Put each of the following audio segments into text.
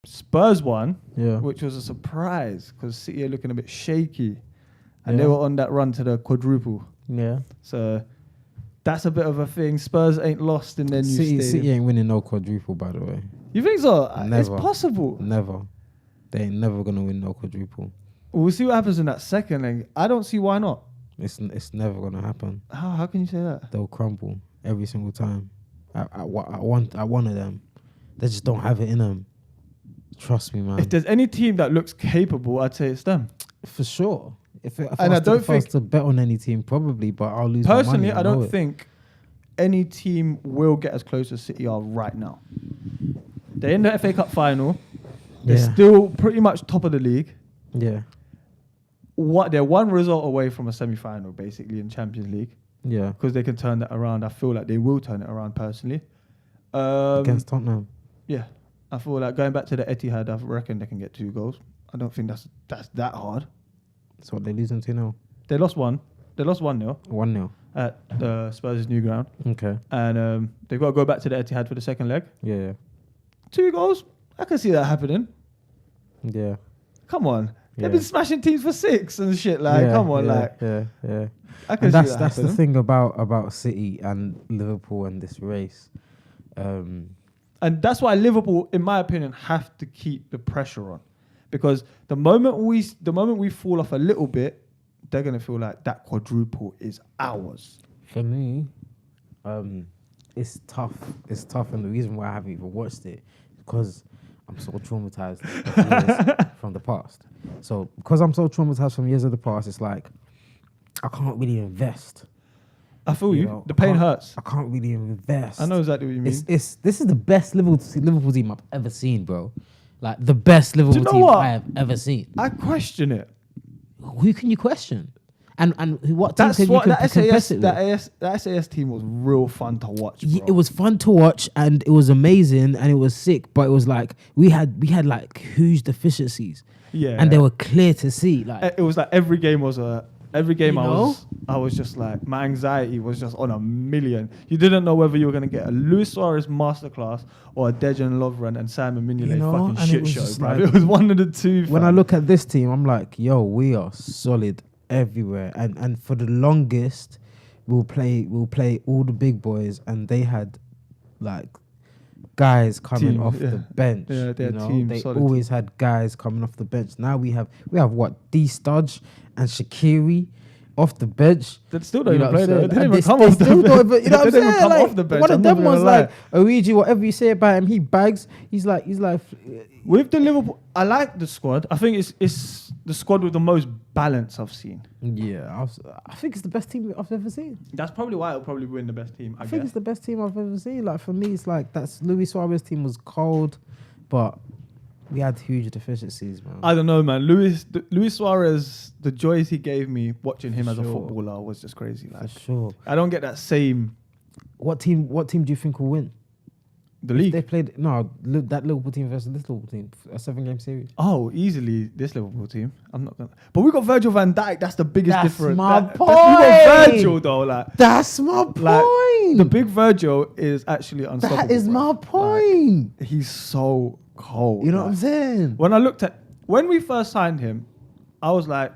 Spurs won, Yeah. which was a surprise because City are looking a bit shaky, and Yeah. they were on that run to the quadruple. Yeah. So that's a bit of a thing. Spurs ain't lost in their new stadium. City ain't winning no quadruple, by the way. You think so? Never. It's possible. Never. They ain't never gonna win no quadruple. We'll see what happens in that second leg. I don't see why not. It's never gonna happen. How can you say that? They'll crumble every single time. I want one of them. They just don't have it in them. Trust me, man. If there's any team that looks capable, I'd say it's them. For sure. If I was to bet on any team, probably, but I'll lose Personally, my money. I don't think any team will get as close as City are right now. They're in the FA Cup final. They're still pretty much top of the league. Yeah. They're one result away from a semi-final, basically, in Champions League. Yeah. Because they can turn that around. I feel like they will turn it around, personally. Against Tottenham. Yeah. I feel like going back to the Etihad, I reckon they can get 2 goals. I don't think that's that hard. That's what they're losing to now. They lost 1. They lost 1-0. 1-0. At the Spurs' new ground. Okay. And they've got to go back to the Etihad for the second leg. Yeah. 2 goals? I can see that happening. Yeah. Come on. Yeah. They've been smashing teams for 6 and shit. Like, come on. Yeah. I can see that that's the happening. thing about City and Liverpool and this race. And that's why Liverpool, in my opinion, have to keep the pressure on. Because the moment we fall off a little bit, they're going to feel like that quadruple is ours. For me, it's tough. It's tough, and the reason why I haven't even watched it is because I'm so traumatized of years from the past. So because I'm so traumatized from years of the past, it's like I can't really invest. I feel you. know, The pain hurts. I can't really invest. I know exactly what you mean. This is the best Liverpool team I've ever seen, bro. Like the best Liverpool team what? I have ever seen. I question it. Who can you question? And what team That's can what you that compare SAS it with? that SAS team was real fun to watch. Bro. It was fun to watch and it was amazing and it was sick, but it was like we had like huge deficiencies. Yeah, and they were clear to see. Like it was like every game You know? I was just like, my anxiety was just on a million. You didn't know whether you were going to get a Luis Suarez masterclass or a Dejan Lovren and Simon Mignolet and fucking shit was show, just bro. like- It was one of the two. when I fam. look at this team, I'm like, yo, we are solid everywhere. And for the longest, we'll play all the big boys, and they had like guys coming Team, off yeah. the bench. Yeah, their you know? team They solid. always had guys coming off the bench. Now we have what, D Studge and Shaqiri off the bench. They still don't You know even play what I'm though. They saying? didn't even And come they off the still bench. don't even- you know what I'm They didn't even saying? come Like, off the bench. one of I'm them not gonna was lie. like, Origi, whatever you say about him, he bags. He's like. With the Liverpool, I like the squad. I think it's the squad with the most balance I've seen. Yeah, I think it's the best team I've ever seen. That's probably why it'll probably win the best team. I think guess. it's the best team I've ever seen. Like for me, it's like that's Luis Suarez team was cold, but we had huge deficiencies, man. I don't know, man. Luis Suarez, the joys he gave me watching him as a Sure. footballer was just crazy. For Like, sure. I don't get that same What team do you think will win? the league. They played that Liverpool team versus this Liverpool team, a 7-game series. Oh, easily this Liverpool team. I'm not gonna. But we got Virgil van Dijk. That's the biggest That's difference. my We got point. Virgil though. Like That's my point. the big Virgil is actually unstoppable. That is bro. my point. Like, he's so cold. You know what like. I'm saying? When we first signed him, I was like,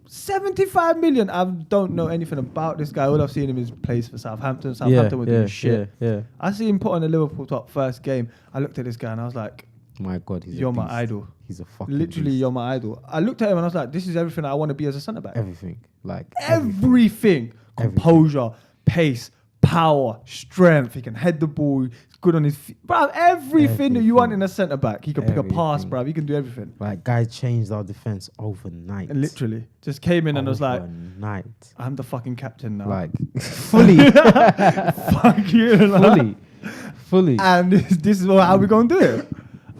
75 million. I don't know anything about this guy. All I've seen him is plays for Southampton. Southampton were doing shit. Yeah. I see him put on the Liverpool top first game. I looked at this guy and I was like, My God, he's you're a my beast. idol. He's a fucking Literally, beast. you're my idol. I looked at him and I was like, this is everything I want to be as a centre back. Everything. Like Everything. Composure, pace, power, strength. He can head the ball. He's good on his feet. Bro, everything that you want in a centre back. He can pick a pass, Everything. bro. He can do everything. Like, guy changed our defense overnight. And literally, just came in and was like, overnight. I'm the fucking captain now. Like, fully. fuck you. like. fully. And this is how we're going to do it.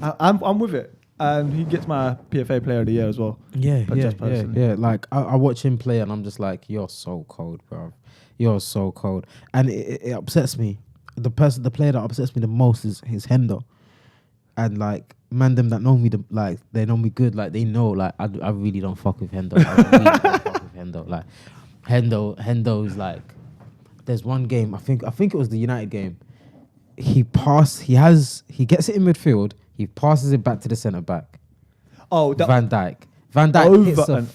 I'm with it. And he gets my PFA Player of the Year as well. But just personally. yeah. Like, I watch him play and I'm just like, you're so cold, bro. You're so cold. And it upsets me. The player that upsets me the most is Hendo. And like, man, them that know me, they know me good. Like, they know, like, I really don't fuck with Hendo. I really don't fuck with Hendo. Like, Hendo's like, there's one game, I think it was the United game. He gets it in midfield, He passes it back to the centre back. Oh, Van Dijk. Van Dijk hits a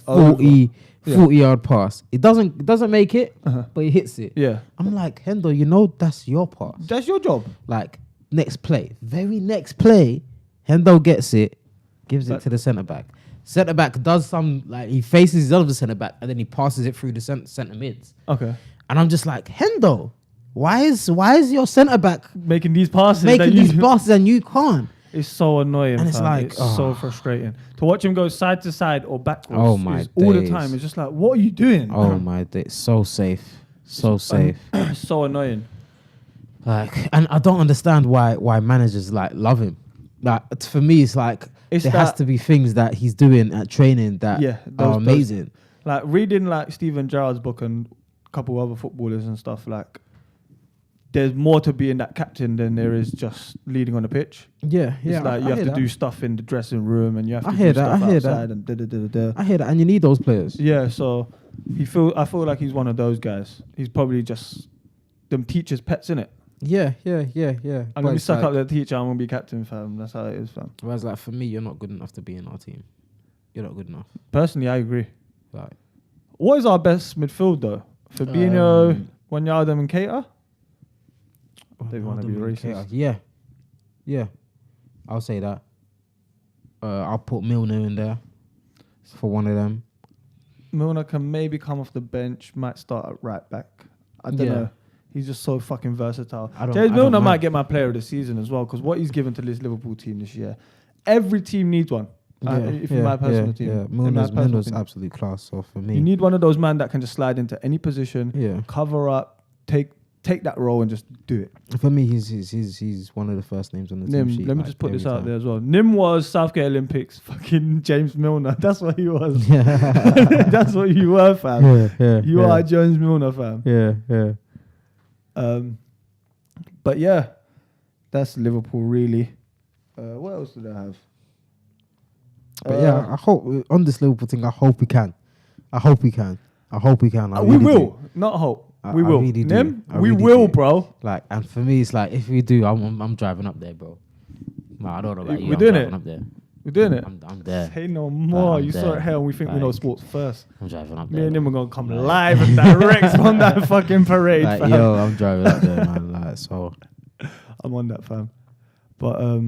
40-yard pass. It doesn't make it, but he hits it. Yeah. I'm like, Hendo, you know that's your pass. That's your job. Like, next play. Very next play, Hendo gets it, gives it to the centre back. Centre back does some, like, he faces the other centre back and then he passes it through the centre mids. Okay. And I'm just like, Hendo, why is your centre back making these passes? And you can't? It's so annoying. And it's like, so frustrating to watch him go side to side or backwards. Oh my all the days. time. It's just like, what are you doing? Oh my days, so safe, so safe. So annoying. Like, and I don't understand why managers like love him. Like, for me, it's like there has to be things that he's doing at training that are amazing. Like reading like Steven Gerrard's book and a couple other footballers and stuff, like there's more to being that captain than there is just leading on the pitch. Yeah, it's like you have to do stuff in the dressing room and you have to do stuff outside and da-da-da-da-da. I hear that, and you need those players. Yeah, so I feel like he's one of those guys. He's probably just them teachers' pets, innit? Yeah. I'm gonna be stuck up there, teacher. I'm gonna be captain, fam. That's how it is, fam. Whereas, like, for me, you're not good enough to be in our team. You're not good enough. Personally, I agree. Like, what is our best midfield though? Fabinho, Wijnaldum, and Keita. They want to be racist. Yeah. I'll say that. I'll put Milner in there for one of them. Milner can maybe come off the bench, might start at right back. I don't know. He's just so fucking versatile. James Milner might get my player of the season as well, because what he's given to this Liverpool team this year, every team needs one. In my personal team. Yeah, Milner's absolute class. So for me, you need one of those man that can just slide into any position, cover up, take that role and just do it. For me, he's one of the first names on the team sheet. Let me just put this out there as well. Nim was Southgate Olympics, fucking James Milner. That's what he was. That's what you were, fam. You are James Milner, fam. Yeah. But yeah, that's Liverpool really. What else did I have? But I hope on this Liverpool thing, I hope we can. We will. Not hope. We will. Really Nim, we will, bro. Like, and for me, it's like, if we do, I'm driving up there, bro. No, I don't know about you. We're doing it. Up there. We're doing it. I'm there. Say no more. You saw it here and we think we know sports first. I'm driving up there. Me and him are going to come live and direct from that fucking parade, like, fam. Yo, I'm driving up there, man. Like, so. I'm on that, fam. But,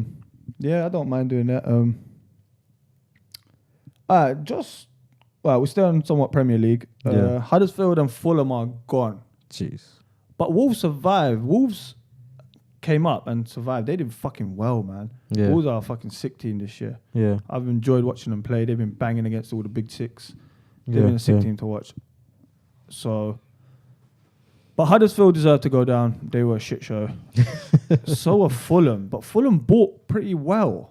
yeah, I don't mind doing that. We're still in somewhat Premier League. Huddersfield and Fulham are gone. Jeez. But Wolves survived. Wolves came up and survived. They did fucking well, man. Yeah. Wolves are a fucking sick team this year. Yeah. I've enjoyed watching them play. They've been banging against all the big six. They've been a sick team to watch. So, but Huddersfield deserved to go down. They were a shit show. So were Fulham. But Fulham bought pretty well.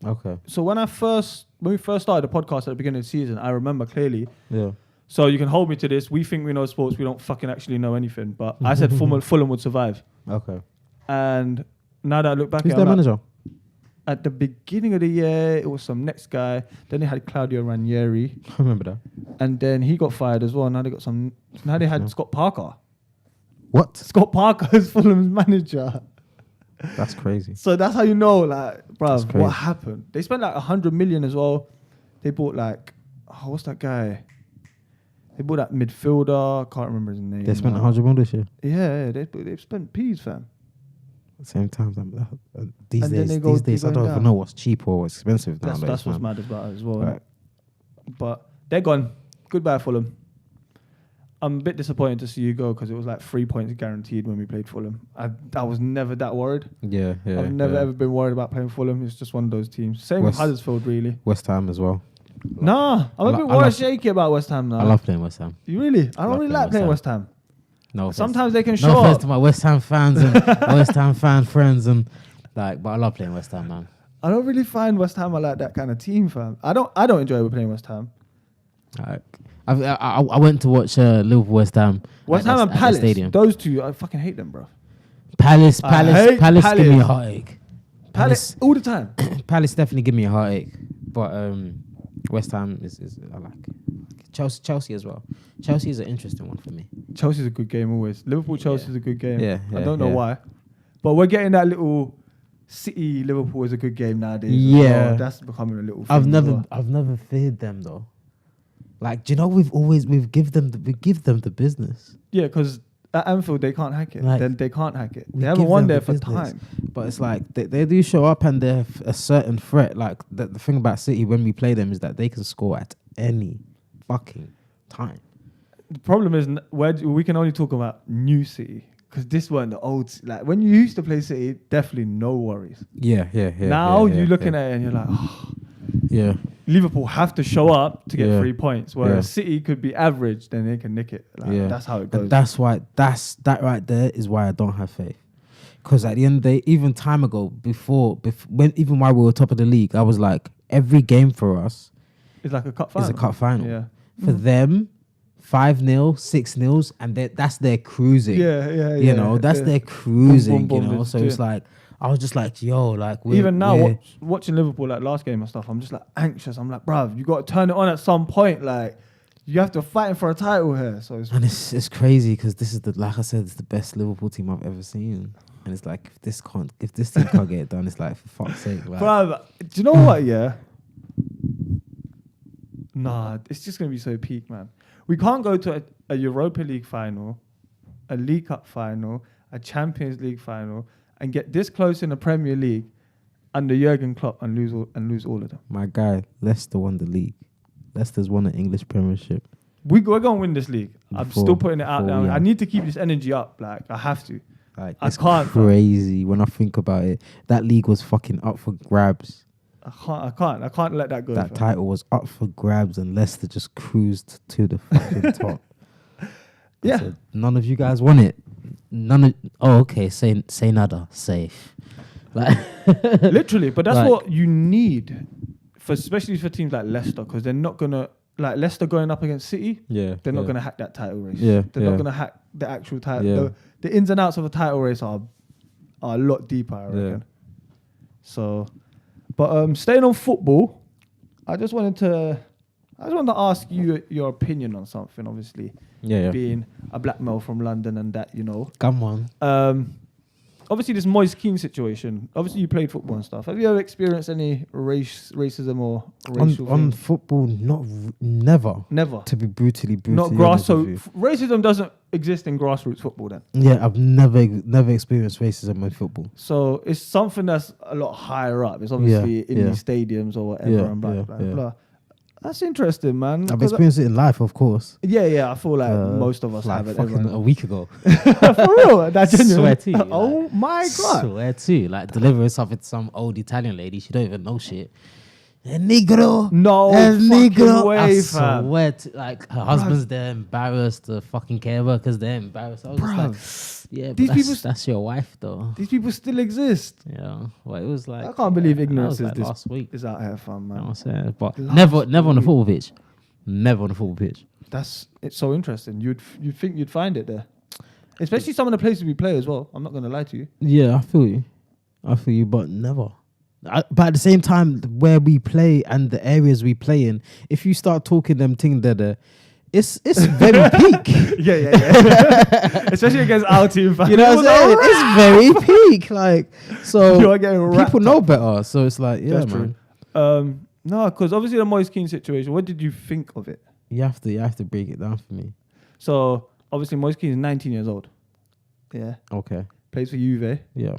Okay. So when we first started the podcast at the beginning of the season, I remember clearly. Yeah. So you can hold me to this. We think we know sports. We don't fucking actually know anything. But I said Fulham would survive. Okay. And now that I look back Who's their manager? At the beginning of the year, it was some next guy. Then they had Claudio Ranieri. I remember that. And then he got fired as well. Now they had Scott Parker. What? Scott Parker is Fulham's manager. That's crazy. So that's how you know, like, bruv, what happened? They spent like 100 million as well. They bought like, what's that guy? They bought that midfielder. Can't remember his name. They spent 100 million this year. Yeah, they've spent peas, fam. At the same time, these days, I don't even know what's cheap or what's expensive nowadays. That's what's mad about it as well. Right. But they're gone. Goodbye, Fulham. I'm a bit disappointed to see you go because it was like 3 points guaranteed when we played Fulham. I was never that worried. Yeah. I've never ever been worried about playing Fulham. It's just one of those teams. Same with Huddersfield, really. West Ham as well. Nah, I'm a bit worried shaky about West Ham now. I love playing West Ham. You really? I don't really like playing West Ham. No. Sometimes they can show no offense up. to my West Ham fans and West Ham fan friends but I love playing West Ham, man. I don't really find West Ham like that kind of team, fam. I don't enjoy playing West Ham. I went to watch Liverpool West Ham. West Ham and Palace. Stadium. Those two, I fucking hate them, bro. Palace give me a heartache. Palace all the time. Palace definitely give me a heartache, but West Ham is I like. Chelsea as well. Chelsea is an interesting one for me. Chelsea's a good game always. Liverpool Chelsea is a good game. Yeah, I don't know why, but we're getting that little City Liverpool is a good game nowadays. Yeah. Oh, that's becoming a little. Thing I've as never well. I've never feared them though. Like, do you know we give them the business. Yeah, because at Anfield they can't hack it. Like, Then they can't hack it. we They haven't give won them there the for business. time. But it's like they do show up and they're a certain threat. Like the thing about City when we play them is that they can score at any fucking time. The problem is we can only talk about new City because this weren't the old. Like when you used to play City, definitely no worries. Yeah. Now you're looking at it and you're like, oh, yeah. Liverpool have to show up to get Yeah. 3 points, whereas Yeah. City could be average, then they can nick it. Like, that's how it goes. And that's why that right there is why I don't have faith. Because at the end of the day, even time ago, before even while we were top of the league, I was like, every game for us It's like a cup final. is a cup final. Yeah. For them, 5-0, 6-0, and that's their cruising. Yeah. You know, that's yeah. their cruising. Boom, boom, you know, boom, so yeah. it's like I was just like, yo, like Even now, we're- watching Liverpool like last game and stuff, I'm just like anxious. I'm like, bruv, you got to turn it on at some point. Like, you have to fight for a title here. So it's and it's crazy because this is like I said, it's the best Liverpool team I've ever seen. And it's like if this team can't get it done, it's like for fuck's sake. Like, bruv, do you know what? Yeah. Nah, it's just gonna be so peak, man. We can't go to a Europa League final, a League Cup final, a Champions League final, and get this close in the Premier League under Jurgen Klopp and lose all of them. my guy, Leicester won the league. Leicester's won the English Premiership. We're gonna win this league. I'm still putting it out there. yeah. I need to keep this energy up. Like I have to. Like, I it's can't, fam. crazy when I think about it. That league was fucking up for grabs. I can't let that go. That fam. title was up for grabs, and Leicester just cruised to the fucking top. Yeah. So none of you guys won it. Okay. Say nada. Safe. Like Literally, but that's Like- what you need, especially for teams like Leicester, because they're not gonna like Leicester going up against City. Yeah. They're not gonna hack that title race. Yeah, They're yeah. not gonna hack the actual title. Yeah. The ins and outs of a title race are a lot deeper, I reckon. So, but staying on football, I just wanted to ask you your opinion on something. Obviously, Yeah. being a black male from London and that, you know. Come on. Obviously, this Moise Kean situation. Obviously, you played football and stuff. Have you ever experienced any racism or racial On things? football, never. Never. To be brutally Not grass. honest So with you. racism doesn't exist in grassroots football then. Yeah, I've never experienced racism in football. So it's something that's a lot higher up. It's obviously in yeah. these stadiums or whatever Yeah, and blah, yeah, blah, yeah. blah. That's interesting, man. I've 'Cause experienced it in life, of course. yeah, I feel like most of us Like have it. fucking everyone. a week ago. For real, that's genuine. Swear to you, Oh like, my god. Swear to, like delivering something to some old Italian lady. She don't even know shit. A negro. No a fucking way, I fam. swear to, like her husband's there embarrassed. The fucking care workers there embarrassed. I was just like, yeah, but these people that's your wife though. These people still exist. Yeah, well, it was like I can't believe that ignorance was is like this last week. is out here, fam, You know man. what I'm saying? But Last never on the week. football pitch. Never on the football pitch. It's so interesting. You'd think you'd find it there, especially some of the places we play as well. I'm not gonna lie to you. Yeah, I feel you, but never. But at the same time, where we play and the areas we play in, if you start talking them thing there, it's very peak. Yeah. Especially against our team, fam. You know what I'm saying? It's very peak. Like, so You are getting wrapped people know better. So it's like, yeah, That's man. true. No, because obviously the Moise Kean situation. What did you think of it? You have to break it down for me. So obviously Moise Kean is 19 years old. Yeah, Okay. plays for Juve. Yeah.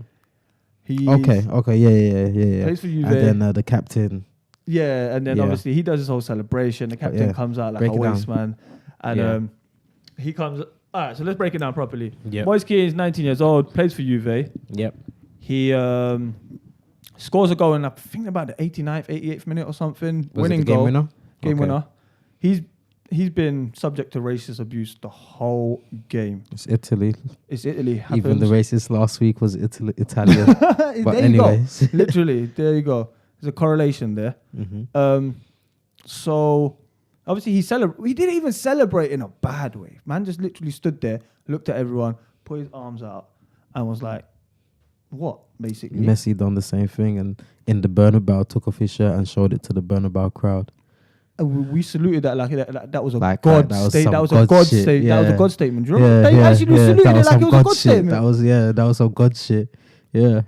He Okay. Yeah. plays for Juve. And then the captain. Yeah, and then Yeah. obviously he does his whole celebration. The captain Yeah. comes out like Break a it down. waste man, and Yeah. he comes. All right, so let's break it down properly. Yep. Moise Kean is 19 years old, plays for Juve. Yep. He scores a goal in I think about the 89th, 88th minute or something. Was winning it the game goal, winner? game Okay. winner. He's been subject to racist abuse the whole game. It's Italy. It's Italy. Happens. Even the racist last week was Italian. But there you go. anyways. Literally, there you go. There's a correlation there. Mm-hmm. So obviously he didn't even celebrate in a bad way. Man just literally stood there, looked at everyone, put his arms out, and was like, "What?" Basically. Messi done the same thing, and in the Bernabeu took off his shirt and showed it to the Bernabeu crowd. And we saluted that like that was a Like God that was statement. some That was a God God shit, statement. That was a yeah. God statement. Do you remember? They actually saluted that it was like some it was a God God shit. statement. That was some God shit. Yeah.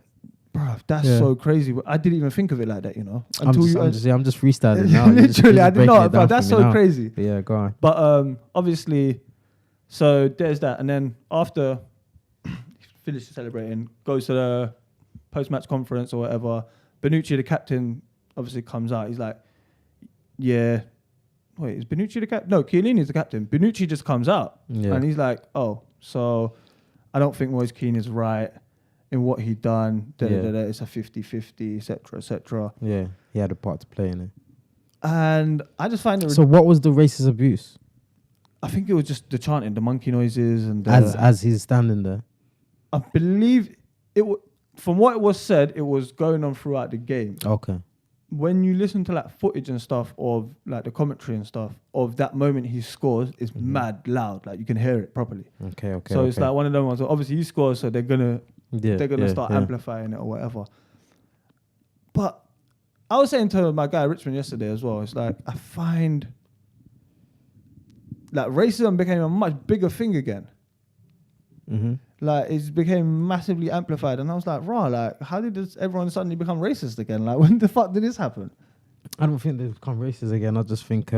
bruv, that's Yeah. so crazy. I didn't even think of it like that, you know. I'm just freestyling now. Literally, I did not. But that's so now. crazy. But yeah, go on. But obviously, so there's that, and then after he finishes celebrating, goes to the post-match conference or whatever. Bonucci, the captain, obviously comes out. He's like, "Yeah, wait, is Bonucci the captain? No, Chiellini's the captain. Bonucci just comes out, and he's like, oh, so I don't think Moise Kean is right in what he done. It's a 50-50, etc., etc." Yeah, he had a part to play in it. And I just find it. So what was the racist abuse? I think it was just the chanting, the monkey noises, and as he's standing there. I believe it. From what it was said, it was going on throughout the game. Okay. When you listen to like footage and stuff of like the commentary and stuff of that moment he scores, it's mad loud. Like you can hear it properly. Okay. So it's like one of them ones. Obviously he scores, so they're gonna start amplifying it or whatever. But I was saying to my guy Richmond yesterday as well. It's like I find like racism became a much bigger thing again. Mm-hmm. Like it became massively amplified, and I was like, "Raw, like how did everyone suddenly become racist again? Like when the fuck did this happen?" I don't think they've become racist again. I just think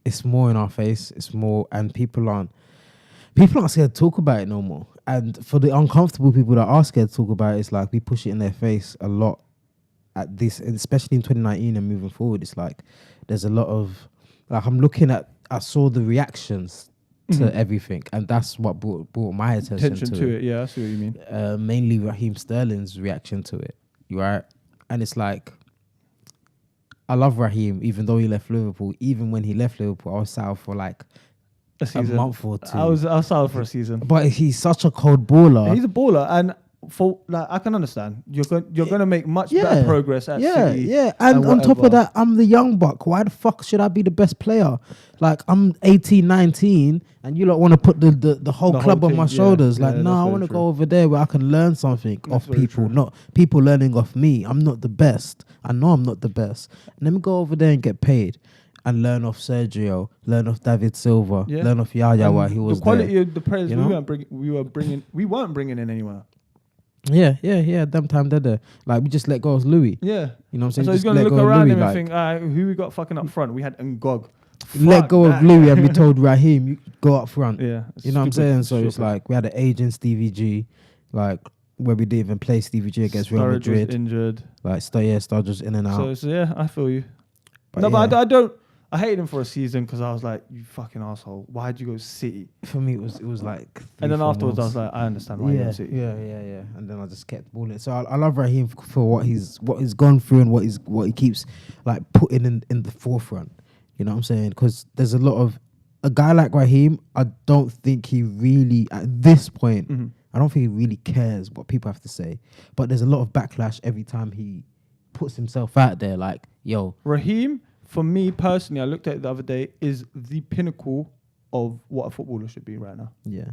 it's more in our face. It's more, and people aren't scared to talk about it no more. And for the uncomfortable people that are scared to talk about it, it's like we push it in their face a lot at this, especially in 2019 and moving forward. It's like there's a lot of like I saw the reactions to everything, and that's what brought my attention to it. Yeah, I see what you mean. Mainly Raheem Sterling's reaction to it, right? And it's like, I love Raheem, even though he left Liverpool. Even when he left Liverpool, I was south for like a month or two. I was south for a season. But he's such a cold baller. He's a baller, and for like I can understand you're going to make much better progress at City. Yeah, and on top of that, I'm the young buck. Why the fuck should I be the best player? Like I'm 18, 19, and you lot want to put the whole club on my shoulders. Like, no, I want to go over there where I can learn something off people, not people learning off me. I'm not the best. I know I'm not the best. Let me go over there and get paid. And learn off Sergio, learn off David Silva, learn off Yaya while he was the quality there. of the players we weren't bringing in anywhere. Yeah. Them time they're there. Like we just let go of Louis. Yeah. You know what I'm saying? So he's just gonna look around him and like, think, who we got fucking up front? We had Ngog. Let go of Louis and we told Raheem, you go up front. Yeah. You know what I'm saying? So it's like we had an agent Stevie G, like where we didn't even play Stevie G against Real Madrid. Was injured. Like Sturridge was in and out. So yeah, I feel you. But but I don't. I hated him for a season because I was like, you fucking asshole. Why'd you go City? For me, it was like. And then afterwards, I was like, I understand why you go City. Yeah. And then I just kept balling. So I love Raheem for what he's gone through and what he keeps like putting in the forefront. You know what I'm saying? Because there's a lot of a guy like Raheem. I don't think he really at this point. Mm-hmm. I don't think he really cares what people have to say. But there's a lot of backlash every time he puts himself out there. Like, yo, Raheem. For me personally, I looked at it the other day, is the pinnacle of what a footballer should be right now. Yeah.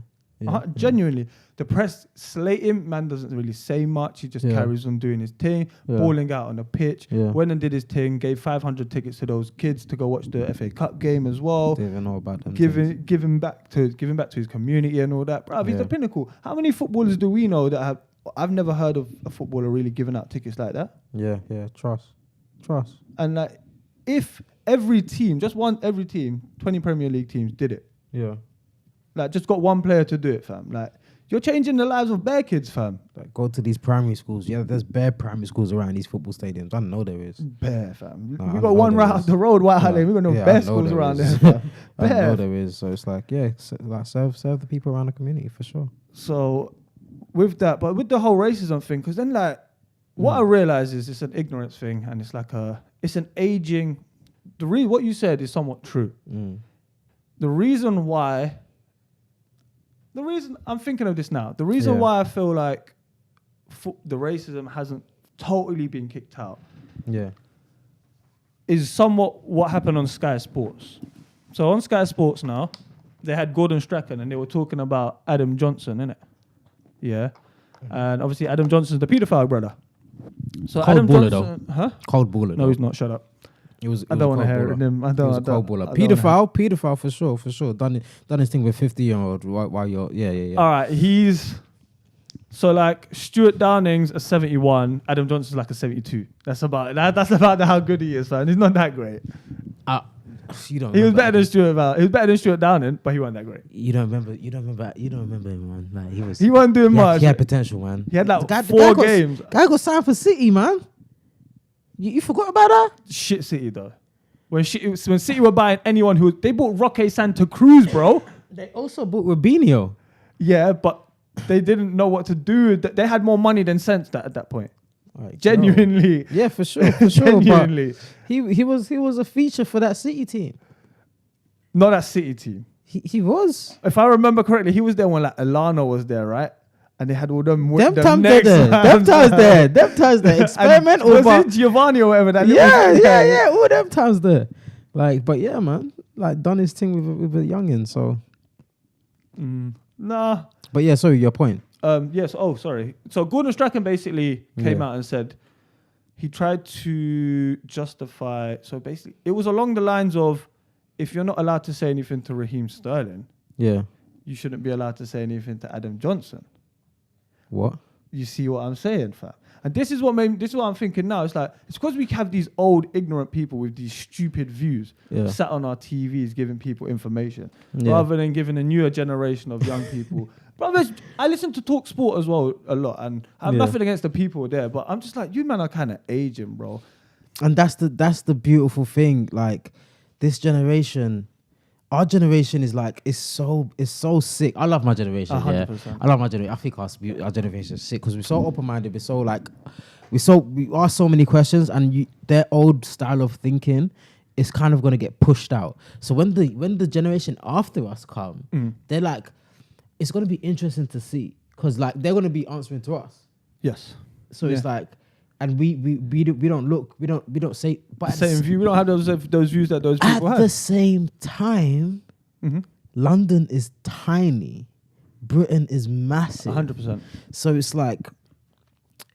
Genuinely. The press slate him, man doesn't really say much. He just carries on doing his thing, balling out on the pitch. Yeah. Went and did his thing, gave 500 tickets to those kids to go watch the FA Cup game as well. Didn't even know about them. Giving back to his community and all that. Bruv, he's the pinnacle. How many footballers do we know that I've never heard of a footballer really giving out tickets like that? Yeah. Trust. And like, if every team, 20 Premier League teams did it. Yeah. Like, just got one player to do it, fam. Like, you're changing the lives of bare kids, fam. Like, go to these primary schools. Yeah, there's bare primary schools around these football stadiums. I know there is. Bare, fam. We got one right up the road, White Hart Lane. We got no bare schools around there, fam. I know there is. So it's like, serve the people around the community for sure. So, with that, but with the whole racism thing, because then, like, what I realize is it's an ignorance thing, and it's like it's an aging. What you said is somewhat true. The reason I'm thinking of this now. The reason why I feel like the racism hasn't totally been kicked out. Yeah. Is somewhat what happened on Sky Sports. So on Sky Sports now, they had Gordon Strachan and they were talking about Adam Johnson, innit? Yeah. And obviously Adam Johnson's the paedophile brother. So cold Adam baller Johnson, though. Cold baller. No, he's not. Shut up. I don't want to hear him. I don't. He was a cold baller. Pedophile for sure. Done his thing with 50-year-old while you're. Yeah. All right, he's So like Stuart Downing's a 71, Adam Johnson's like a 72. That's about how good he is, man. He's not that great. You don't. He was better than Stuart. He was better than Stuart Downing, but he wasn't that great. You don't remember him, man. Like he wasn't doing much. He had potential, man. He had like 4 games. Guy got signed for City, man. You forgot about that? Shit City though. When City were buying anyone they bought Roque Santa Cruz, bro. They also bought Robinho. Yeah, but they didn't know what to do. They had more money than sense at that point. Like, genuinely. Yeah, for sure. Genuinely. But he was a feature for that City team. Not that City team. He was. If I remember correctly, he was there when like Alano was there, right? And they had all them. Them times there. Experimental. Was it Giovanni or whatever? That yeah. All them times there. Like, but yeah, man. Like done his thing with a youngin. So. Nah. But yeah, sorry, your point. Yes. Oh, sorry. So Gordon Strachan basically came out and said he tried to justify. So basically, it was along the lines of, if you're not allowed to say anything to Raheem Sterling, you shouldn't be allowed to say anything to Adam Johnson. What? You see what I'm saying, fam? And this is what I'm thinking now. It's like, it's because we have these old, ignorant people with these stupid views sat on our TVs giving people information rather than giving a newer generation of young people. Brothers, I listen to Talk Sport as well a lot, and I have nothing against the people there, but I'm just like, you man are kind of aging, bro. And that's the beautiful thing. Like, this generation, our generation is like, it's so sick. I love my generation. 100%. Yeah? I love my generation. I think our generation is sick because we're so open-minded. We're so like, we ask so many questions, and their old style of thinking is kind of going to get pushed out. So when the generation after us come, they're like, it's going to be interesting to see because like they're going to be answering to us. Yes. So it's like, and we don't say, but same view. We don't have those views that those people have. At the same time, London is tiny, Britain is massive. 100%. So it's like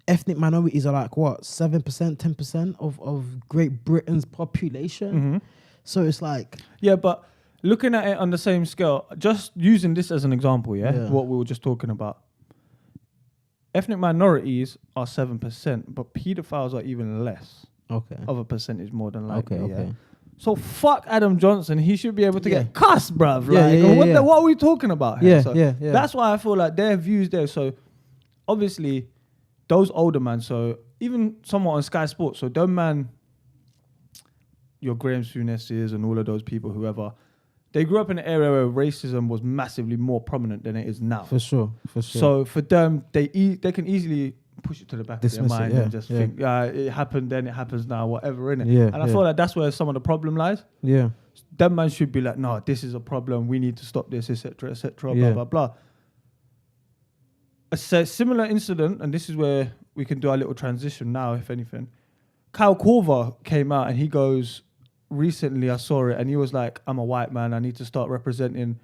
ethnic minorities are like what 7%, 10% of Great Britain's population. So it's like but looking at it on the same scale, just using this as an example, what we were just talking about. Ethnic minorities are 7%, but pedophiles are even less of a percentage more than likely. Okay. So fuck Adam Johnson. He should be able to get cussed, bruv. What are we talking about here? That's why I feel like their views there. So obviously, those older man. So even someone on Sky Sports. So them man, your Graham Souness's and all of those people, whoever. They grew up in an area where racism was massively more prominent than it is now. For sure. So for them, they can easily push it to the back of their mind and just think, it happened then, it happens now, whatever, innit? And I feel like that's where some of the problem lies. Them man should be like, no, this is a problem, we need to stop this, etc., blah, blah, blah. A similar incident, and this is where we can do our little transition now, if anything. Kyle Korver came out and he goes... Recently, I saw it, and he was like, "I'm a white man. I need to start representing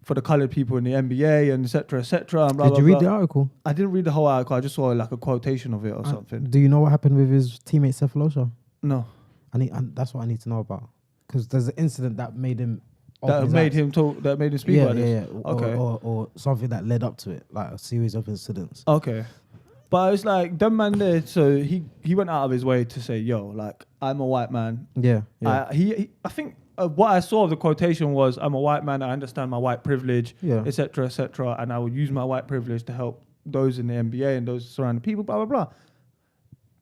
for the colored people in the NBA, and etc., etc." Did you read the article? I didn't read the whole article. I just saw like a quotation of it or something. Do you know what happened with his teammate Cephalosha? No. That's what I need to know about because there's an incident that made him talk. That made him speak about this. Okay. Or something that led up to it, like a series of incidents. Okay. But it's like, them man there, so he went out of his way to say, yo, like, I'm a white man. I think what I saw of the quotation was, I'm a white man, I understand my white privilege, etc., and I will use my white privilege to help those in the NBA and those surrounding people, blah, blah, blah.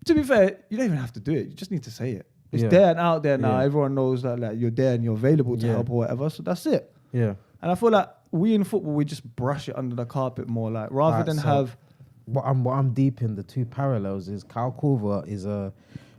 To be fair, you don't even have to do it. You just need to say it. It's there and out there now. Everyone knows that like, you're there and you're available to help or whatever, so that's it. And I feel like we in football, we just brush it under the carpet more, like, rather than have... What I'm deep in, the two parallels is Kyle Korver is a,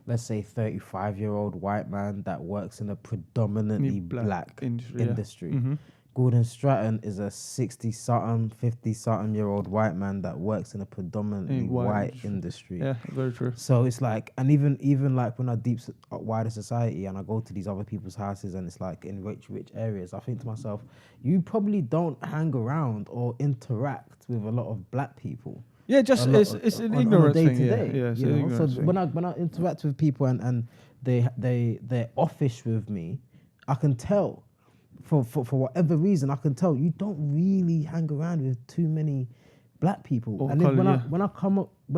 let's say, 35-year-old white man that works in a predominantly black industry. Gordon Stratton is a 60-something, 50-something-year-old white man that works in a predominantly white industry. Yeah, very true. So it's like, and even like when I deep wider society and I go to these other people's houses and it's like in rich areas, I think to myself, you probably don't hang around or interact with a lot of black people. Yeah, just it's an ignorance thing. So when I interact with people and they're offish with me, I can tell for whatever reason I can tell you don't really hang around with too many black people. Or And then colour, when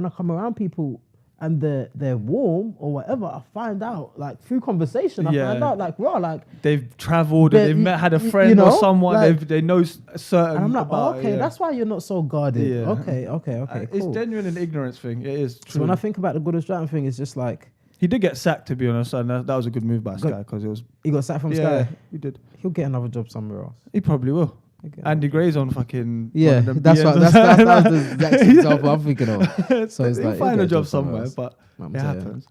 I come around people and they're warm or whatever, I find out like through conversation. I find out like, raw, like they've travelled, or they've had a friend you know, or someone like, they know certain. and I'm like, about, okay, that's why you're not so guarded. Yeah. Okay, cool. It's genuine an ignorance thing. It is true. So when I think about the Goodall Stratton thing, it's just like he did get sacked, to be honest, and that was a good move by Sky because it was. he got sacked from Yeah, Sky. he did. He'll get another job somewhere else. He probably will. Andy Gray's on fucking. Yeah, one of them that's BNs. what that was the exact example I'm thinking of. So it's he'll like find he'll a get job somewhere, else. but I'm it telling you. happens.